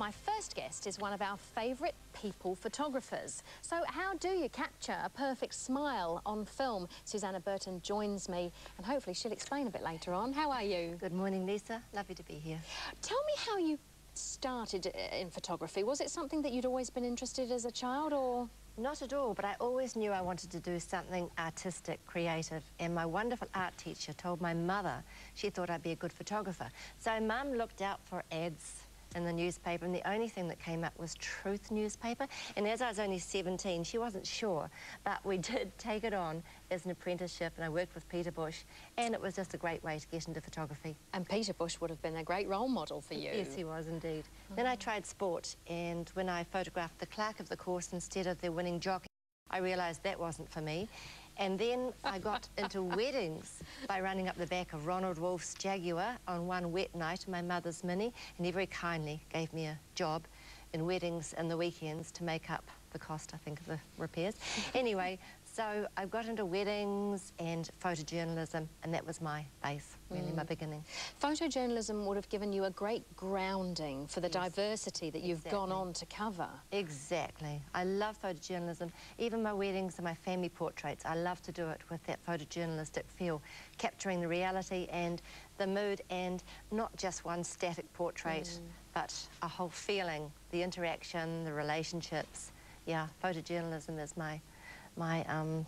My first guest is one of our favourite people photographers. So how do you capture a perfect smile on film? Susanna Burton joins me and hopefully she'll explain a bit later on. How are you? Good morning, Lisa. Lovely to be here. Tell me how you started in photography. Was it something that you'd always been interested in as a child, or...? Not at all, but I always knew I wanted to do something artistic, creative, and my wonderful art teacher told my mother she thought I'd be a good photographer. So Mum looked out for ads in the newspaper, and the only thing that came up was Truth newspaper, and as I was only 17, she wasn't sure, but we did take it on as an apprenticeship, and I worked with Peter Bush, and it was just a great way to get into photography. And Peter Bush would have been a great role model for you. Yes, he was indeed. Then I tried sport, and when I photographed the clerk of the course instead of the winning jockey, I realised that wasn't for me. And then I got into weddings by running up the back of Ronald Wolf's Jaguar on one wet night in my mother's Mini, and he very kindly gave me a job in weddings and the weekends to make up the cost, I think, of the repairs. Anyway, so I got into weddings and photojournalism, and that was my base, really, my beginning. Photojournalism would have given you a great grounding for the diversity that you've gone on to cover. Exactly. I love photojournalism. Even my weddings and my family portraits, I love to do it with that photojournalistic feel, capturing the reality and the mood, and not just one static portrait, but a whole feeling, the interaction, the relationships. Yeah, photojournalism is my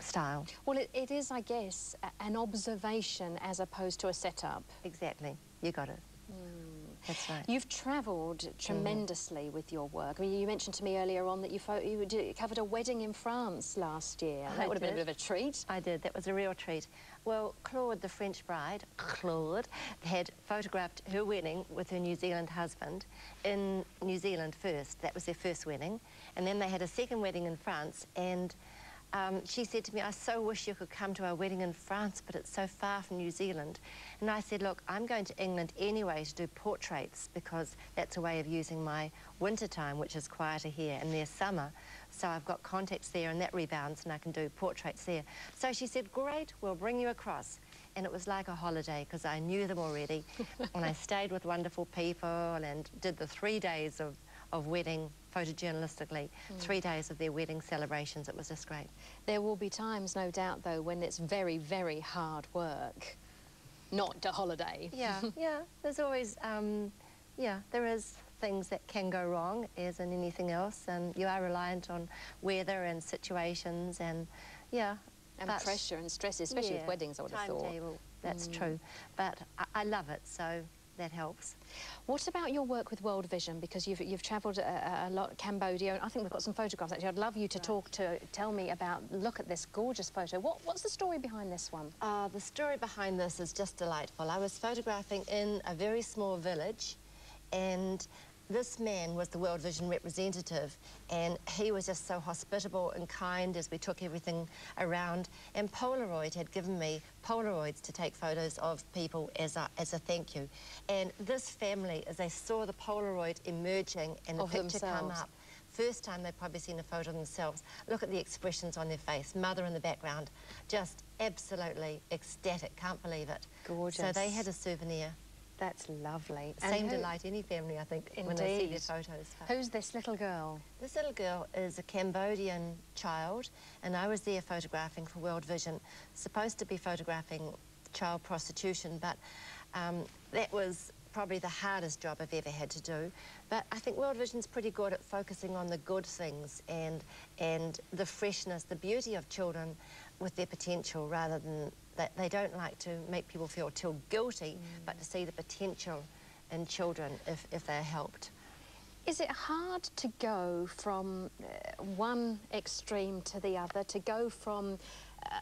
style. Well, it is, I guess, an observation as opposed to a setup. Exactly. You got it. That's right. You've travelled tremendously with your work. I mean, you mentioned to me earlier on that you covered a wedding in France last year. That would have been a bit of a treat. I did. That was a real treat. Well, Claude, the French bride, Claude, had photographed her wedding with her New Zealand husband in New Zealand first. That was their first wedding. And then they had a second wedding in France, and she said to me, I so wish you could come to our wedding in France, but it's so far from New Zealand. And I said, look, I'm going to England anyway to do portraits, because that's a way of using my winter time, which is quieter here, and their summer. So I've got contacts there, and that rebounds, and I can do portraits there. So she said, great, we'll bring you across. And it was like a holiday, because I knew them already. And I stayed with wonderful people and did the 3 days of wedding photojournalistically, 3 days of their wedding celebrations. It was just great. There will be times, no doubt, though, when it's very, very hard work, not a holiday. Yeah, yeah. There's always, yeah, there is things that can go wrong, as in anything else, and you are reliant on weather and situations, and yeah. And pressure and stress, especially with weddings, I would have thought. Timetable, that's true. But I love it, so that helps. What about your work with World Vision? Because you've travelled a lot, Cambodia, and I think we've got some photographs actually. I'd love you to tell me about, look at this gorgeous photo. What's the story behind this one? The story behind this is just delightful. I was photographing in a very small village, and this man was the World Vision representative, and he was just so hospitable and kind as we took everything around. And Polaroid had given me Polaroids to take photos of people as a thank you. And this family, as they saw the Polaroid emerging and the picture come up, first time they'd probably seen a photo of themselves, look at the expressions on their face, mother in the background, just absolutely ecstatic, can't believe it. Gorgeous. So they had a souvenir. That's lovely. Same delight any family, I think, when they see their photos. Who's this little girl? This little girl is a Cambodian child, and I was there photographing for World Vision, supposed to be photographing child prostitution, but that was probably the hardest job I've ever had to do. But I think World Vision's pretty good at focusing on the good things and the freshness, the beauty of children with their potential, rather than that they don't like to make people feel too guilty, but to see the potential in children if they're helped. Is it hard to go from one extreme to the other, to go from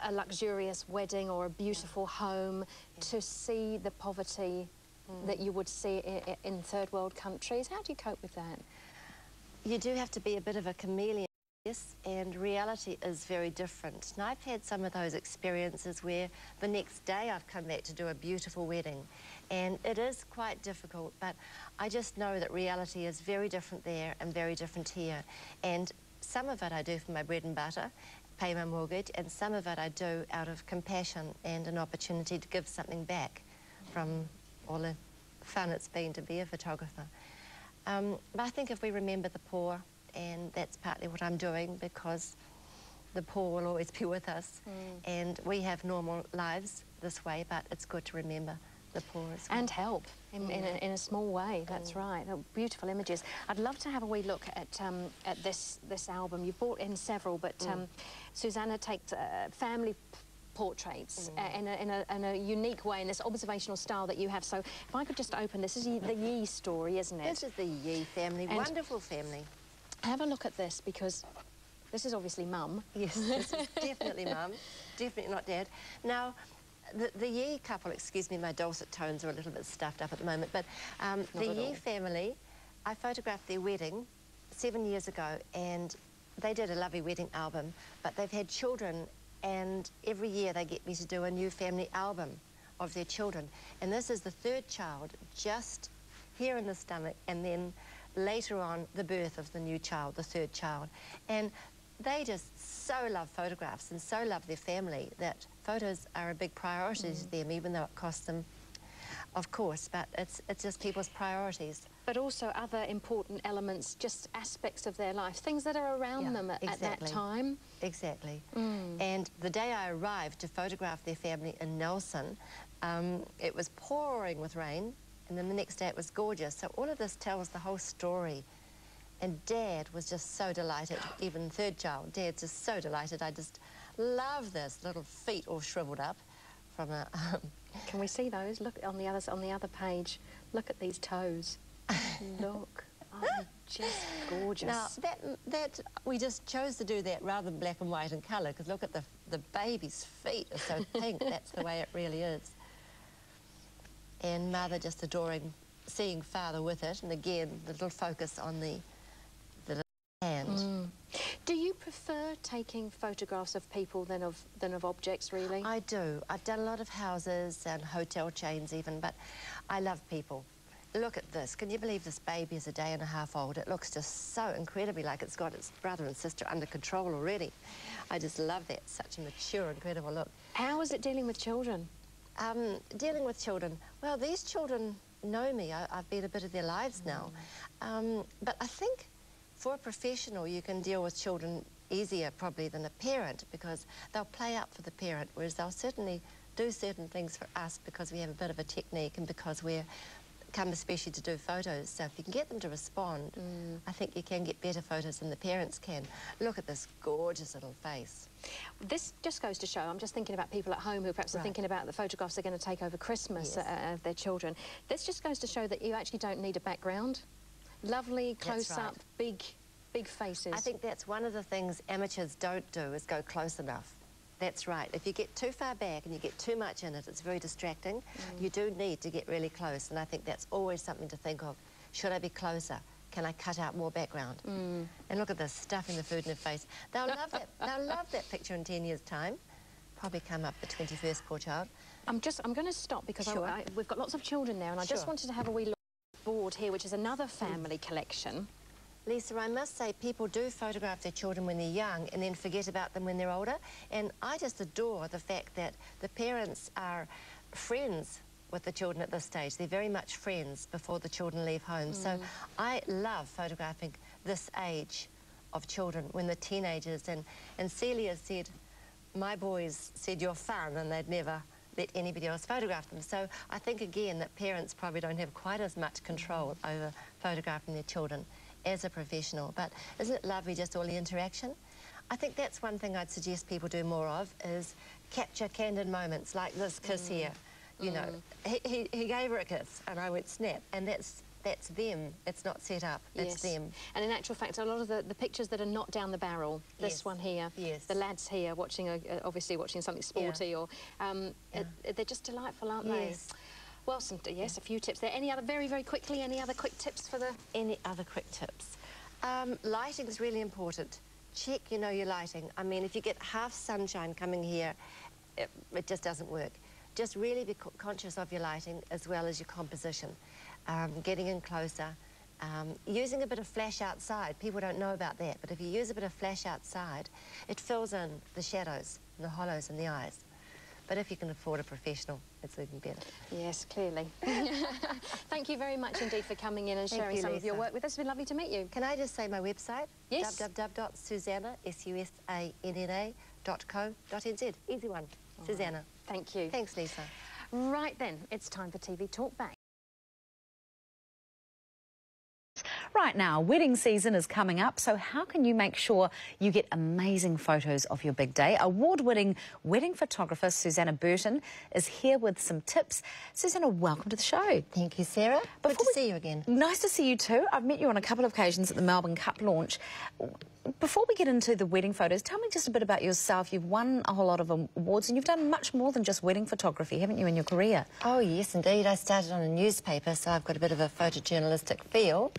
a luxurious wedding or a beautiful home to see the poverty that you would see in third world countries? How do you cope with that? You do have to be a bit of a chameleon. Yes, and reality is very different. And I've had some of those experiences where the next day I've come back to do a beautiful wedding, and it is quite difficult, but I just know that reality is very different there and very different here. And some of it I do for my bread and butter, pay my mortgage, and some of it I do out of compassion and an opportunity to give something back from all the fun it's been to be a photographer. But I think if we remember the poor, and that's partly what I'm doing, because the poor will always be with us, and we have normal lives this way, but it's good to remember the poor as well. And help in a small way. That's right. Beautiful images. I'd love to have a wee look at this album. You've brought in several, but Susanna takes family portraits in a unique way, in this observational style that you have. So if I could just open this is the Yee story, isn't it? This is the Yee family, and wonderful family. Have a look at this, because this is obviously Mum. Yes, this is definitely Mum, definitely not Dad. Now, the Yee couple, excuse me, my dulcet tones are a little bit stuffed up at the moment, but the Yee family, I photographed their wedding 7 years ago, and they did a lovely wedding album, but they've had children, and every year they get me to do a new family album of their children. And this is the third child, just here in the stomach, and then later on the birth of the new child, the third child. And they just so love photographs and so love their family that photos are a big priority to them, even though it costs them, of course, but it's just people's priorities. But also other important elements, just aspects of their life, things that are around them at that time. Exactly. And the day I arrived to photograph their family in Nelson, it was pouring with rain, and then the next day it was gorgeous. So all of this tells the whole story. And Dad was just so delighted, even third child, Dad's just so delighted. I just love this, little feet all shriveled up from a... Can we see those? Look on the other page. Look at these toes. Look. Oh, just gorgeous. Now, that we just chose to do that rather than black and white and colour, because look at the baby's feet are so pink. That's the way it really is. And Mother just adoring seeing Father with it, and again, the little focus on the hand. Do you prefer taking photographs of people than of objects, really? I do. I've done a lot of houses and hotel chains even, but I love people. Look at this. Can you believe this baby is a day and a half old? It looks just so incredibly like it's got its brother and sister under control already. I just love that. Such a mature, incredible look. How is it dealing with children? Dealing with children. Well, these children know me. I've been a bit of their lives now. But I think for a professional, you can deal with children easier probably than a parent, because they'll play up for the parent, whereas they'll certainly do certain things for us because we have a bit of a technique and because we're come especially to do photos. So if you can get them to respond, I think you can get better photos than the parents can. Look at this gorgeous little face. This just goes to show, I'm just thinking about people at home who perhaps are thinking about the photographs they're going to take over Christmas of their children. This just goes to show that you actually don't need a background. Lovely, close-up, big faces. I think that's one of the things amateurs don't do, is go close enough. That's right. If you get too far back and you get too much in it, it's very distracting. You do need to get really close, and I think that's always something to think of. Should I be closer? Can I cut out more background? And look at this, stuffing the food in their face. They'll love that. They'll love that picture in 10 years' time. Probably come up the 21st, poor child. I'm going to stop because we've got lots of children now, and I just wanted to have a wee look at the board here, which is another family collection. Lisa, I must say people do photograph their children when they're young and then forget about them when they're older. And I just adore the fact that the parents are friends with the children at this stage. They're very much friends before the children leave home. So I love photographing this age of children when they're teenagers. And Celia said, my boys said you're fun, and they'd never let anybody else photograph them. So I think, again, that parents probably don't have quite as much control over photographing their children as a professional. But isn't it lovely, just all the interaction? I think that's one thing I'd suggest people do more of, is capture candid moments like this kiss here. You know, he gave her a kiss and I went snap, and that's them. It's not set up. It's them. And in actual fact, a lot of the pictures that are not down the barrel, this one here, the lads here watching, obviously watching something sporty, or they're just delightful, aren't they? Well, a few tips there. Any other, very, very quickly, any other quick tips for the... Any other quick tips? Lighting is really important. Check, your lighting. I mean, if you get half sunshine coming here, it just doesn't work. Just really be conscious of your lighting as well as your composition. Getting in closer. Using a bit of flash outside. People don't know about that, but if you use a bit of flash outside, it fills in the shadows and the hollows in the eyes. But if you can afford a professional, it's even better. Yes, clearly. Thank you very much indeed for coming in and sharing some of your work with us. It's been lovely to meet you. Can I just say my website? Yes. www.susanna.co.nz. Easy one. All Susanna. Right. Thank you. Thanks, Lisa. Right then, it's time for TV Talk Back. Right now, wedding season is coming up, so how can you make sure you get amazing photos of your big day? Award-winning wedding photographer Susanna Burton is here with some tips. Susanna, welcome to the show. Thank you, Sarah. Good to see you again. Nice to see you too. I've met you on a couple of occasions at the Melbourne Cup launch. Before we get into the wedding photos, tell me just a bit about yourself. You've won a whole lot of awards and you've done much more than just wedding photography, haven't you, in your career? Oh, yes, indeed. I started on a newspaper, so I've got a bit of a photojournalistic feel.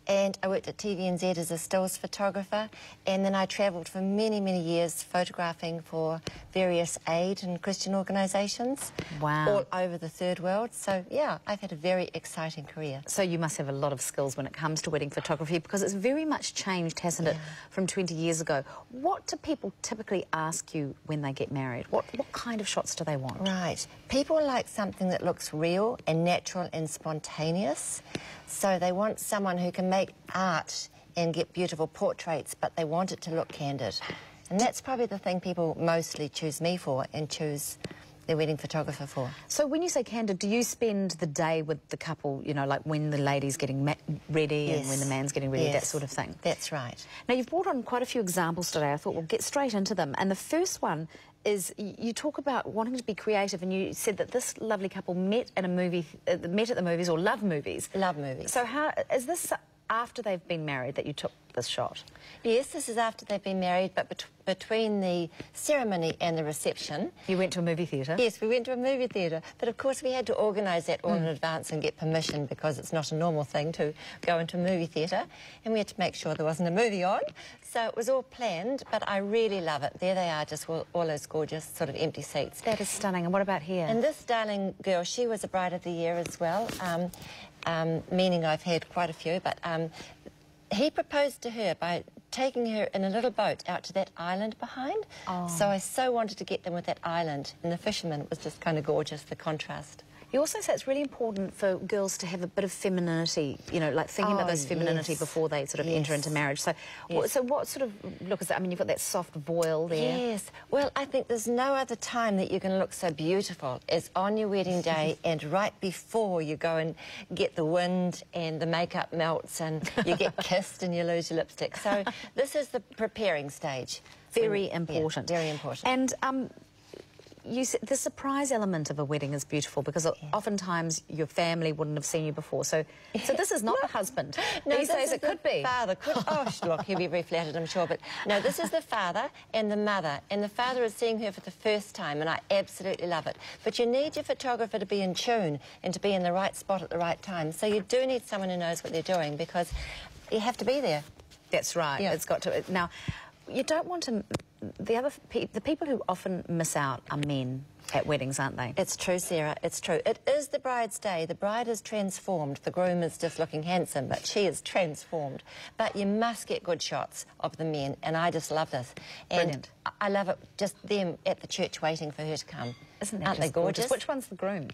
And I worked at TVNZ as a stills photographer, and then I travelled for many, many years photographing for various aid and Christian organisations. Wow. All over the third world. So, yeah, I've had a very exciting career. So you must have a lot of skills when it comes to wedding photography, because it's very much changed, hasn't it, from 20 years ago. What do people typically ask you when they get married? What kind of shots do they want? Right. People like something that looks real and natural and spontaneous. So they want someone who can make art and get beautiful portraits, but they want it to look candid. And that's probably the thing people mostly choose me for and choose their wedding photographer for. So when you say candid, do you spend the day with the couple, you know, like when the lady's getting ready and when the man's getting ready, that sort of thing? That's right. Now, you've brought on quite a few examples today. I thought we'll get straight into them. And the first one is you talk about wanting to be creative, and you said that this lovely couple met at a movie, met at the movies, or love movies. Love movies. So how is this after they've been married that you took this shot? Yes, this is after they've been married, but between the ceremony and the reception. You went to a movie theatre? Yes, we went to a movie theatre, but of course we had to organise that all in advance and get permission, because it's not a normal thing to go into a movie theatre, and we had to make sure there wasn't a movie on. So it was all planned, but I really love it. There they are, just all those gorgeous sort of empty seats. That is stunning. And what about here? And this darling girl, she was a Bride of the Year as well, meaning I've had quite a few, but he proposed to her by taking her in a little boat out to that island behind. Oh. So I so wanted to get them with that island, and the fisherman. It was just kind of gorgeous, the contrast. You also say it's really important for girls to have a bit of femininity, you know, like thinking about those femininity before they sort of enter into marriage. So, so what sort of look is that? I mean, you've got that soft voile there. Yes. Well, I think there's no other time that you can look so beautiful as on your wedding day and right before you go and get the wind and the makeup melts and you get kissed and you lose your lipstick. So this is the preparing stage. Very important. Yeah, very important. And you said the surprise element of a wedding is beautiful, because oftentimes your family wouldn't have seen you before. So this is not the husband. No, these days it could be. Father. Oh, look, he'll be very flattered, I'm sure. But no, this is the father and the mother. And the father is seeing her for the first time, and I absolutely love it. But you need your photographer to be in tune and to be in the right spot at the right time. So you do need someone who knows what they're doing, because you have to be there. That's right. Yeah. It's got to. Now, you don't want to. The people who often miss out are men at weddings, aren't they? It's true, Sarah, it's true. It is the bride's day. The bride is transformed. The groom is just looking handsome, but she is transformed. But you must get good shots of the men, and I just love this. And brilliant. I love it, just them at the church waiting for her to come. Isn't that Aren't they gorgeous? Which one's the groom?